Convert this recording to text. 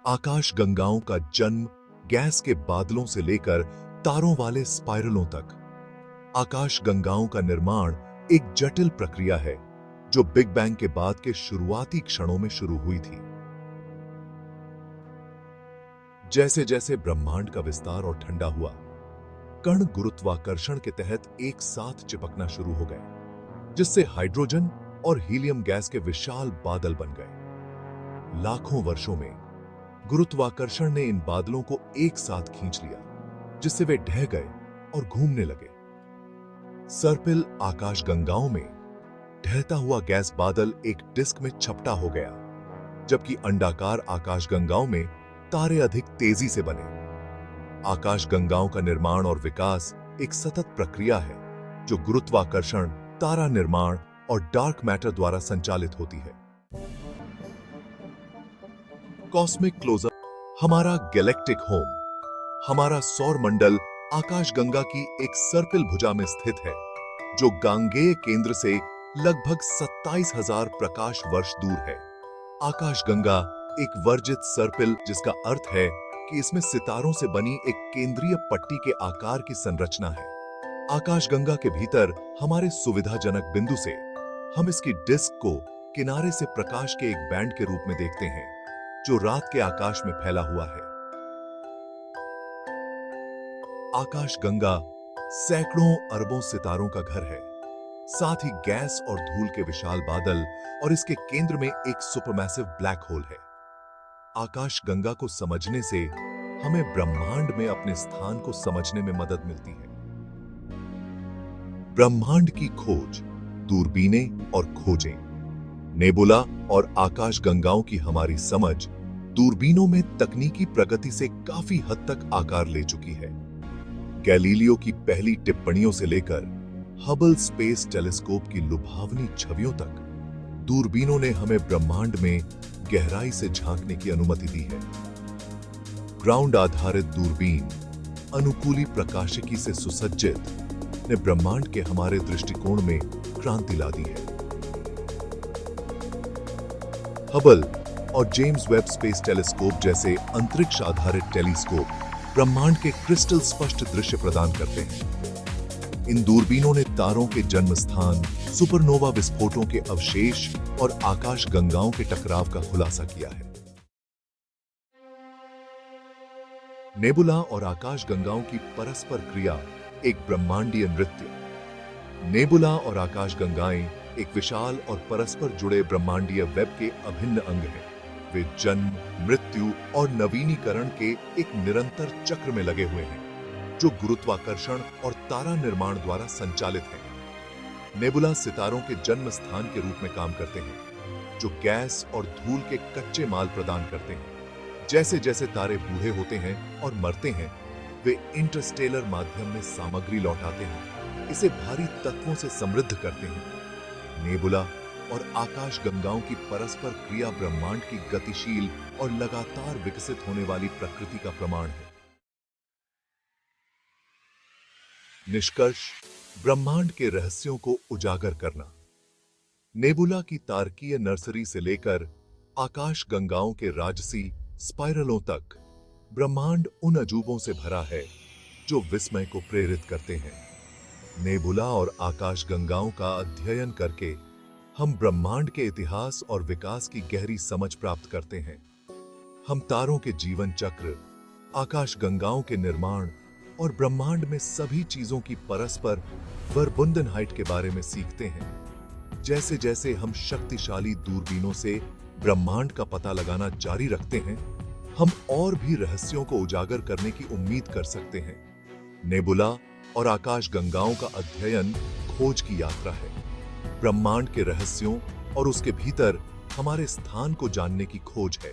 आकाश गंगाओं का जन्म गैस के बादलों से लेकर तारों वाले स्पाइरलों तक। आकाश गंगाओं का निर्माण एक जटिल प्रक्रिया है जो बिग बैंग के बाद के शुरुआती क्षणों में शुरू हुई थी। जैसे जैसे ब्रह्मांड का विस्तार और ठंडा हुआ, कण गुरुत्वाकर्षण के तहत एक साथ चिपकना शुरू हो गए, जिससे हाइड्रोजन और हीलियम गैस के विशाल बादल बन गए। लाखों वर्षों में गुरुत्वाकर्षण ने इन बादलों को एक साथ खींच लिया, जिससे वे ढह गए और घूमने लगे। सर्पिल आकाशगंगाओं में ढहता हुआ गैस बादल एक डिस्क में चपटा हो गया, जबकि अंडाकार आकाशगंगाओं में तारे अधिक तेजी से बने। आकाशगंगाओं का निर्माण और विकास एक सतत प्रक्रिया है जो गुरुत्वाकर्षण, तारा निर्माण और डार्क मैटर द्वारा संचालित होती है। कॉस्मिक क्लोजअप, हमारा गैलेक्टिक होम, हमारा सौर मंडल आकाशगंगा की एक सर्पिल भुजा में स्थित है जो गांगेय केंद्र से लगभग 27,000 प्रकाश वर्ष दूर है। आकाशगंगा एक वर्जित सर्पिल, जिसका अर्थ है कि इसमें सितारों से बनी एक केंद्रीय पट्टी के आकार की संरचना है। आकाशगंगा के भीतर हमारे सुविधाजनक बिंदु से हम इसकी डिस्क को किनारे से प्रकाश के एक बैंड के रूप में देखते हैं जो रात के आकाश में फैला हुआ है। आकाशगंगा सैकड़ों अरबों सितारों का घर है, साथ ही गैस और धूल के विशाल बादल, और इसके केंद्र में एक सुपरमैसिव ब्लैक होल है। आकाशगंगा को समझने से हमें ब्रह्मांड में अपने स्थान को समझने में मदद मिलती है। ब्रह्मांड की खोज, दूरबीनें और खोजें। नेबुला और आकाशगंगाओं की हमारी समझ दूरबीनों में तकनीकी प्रगति से काफी हद तक आकार ले चुकी है। गैलीलियो की पहली टिप्पणियों से लेकर हबल स्पेस टेलीस्कोप की लुभावनी छवियों तक, दूरबीनों ने हमें ब्रह्मांड में गहराई से झांकने की अनुमति दी है। ग्राउंड आधारित दूरबीन, अनुकूली प्रकाशिकी से सुसज्जित, ने ब्रह्मांड के हमारे दृष्टिकोण में क्रांति ला दी है। हबल और जेम्स वेब स्पेस टेलीस्कोप जैसे अंतरिक्ष आधारित टेलीस्कोप ब्रह्मांड के क्रिस्टल स्पष्ट दृश्य प्रदान करते हैं। इन दूरबीनों ने तारों के जन्म स्थान, सुपरनोवा विस्फोटों के अवशेष और आकाशगंगाओं के टकराव का खुलासा किया है। नेबुला और आकाशगंगाओं की परस्पर क्रिया एक ब्रह्मांडीय नृत्य। नेबुला और आकाशगंगाएं एक विशाल और परस्पर जुड़े ब्रह्मांडीय वेब के अभिन्न अंग हैं। वे जन्म, मृत्यु और नवीनीकरण के एक निरंतर चक्र में लगे हुए हैं जो गुरुत्वाकर्षण और तारा निर्माण द्वारा संचालित है। नेबुला सितारों के जन्म स्थान के रूप में काम करते हैं जो गैस और धूल के कच्चे माल प्रदान करते हैं। जैसे जैसे तारे बूढ़े होते हैं और मरते हैं, वे इंटरस्टेलर माध्यम में सामग्री लौटाते हैं, इसे भारी तत्वों से समृद्ध करते हैं। नेबुला और आकाशगंगाओं की परस्पर क्रिया ब्रह्मांड की गतिशील और लगातार विकसित होने वाली प्रकृति का प्रमाण है। निष्कर्ष, ब्रह्मांड के रहस्यों को उजागर करना। नेबुला की तारकीय नर्सरी से लेकर आकाशगंगाओं के राजसी स्पाइरलों तक, ब्रह्मांड उन अजूबों से भरा है जो विस्मय को प्रेरित करते हैं। नेबुला और आकाशगंगाओं का अध्ययन करके हम ब्रह्मांड के इतिहास और विकास की गहरी समझ प्राप्त करते हैं। हम तारों के जीवन चक्र, आकाशगंगाओं के निर्माण और ब्रह्मांड में सभी चीजों की परस्पर वर्बुंदनहाइट के बारे में सीखते हैं। जैसे जैसे हम शक्तिशाली दूरबीनों से ब्रह्मांड का पता लगाना जारी रखते हैं, हम और भी रहस्यों को उजागर करने की उम्मीद कर सकते हैं। नेबुला और आकाशगंगाओं का अध्ययन खोज की यात्रा है, ब्रह्मांड के रहस्यों और उसके भीतर हमारे स्थान को जानने की खोज है।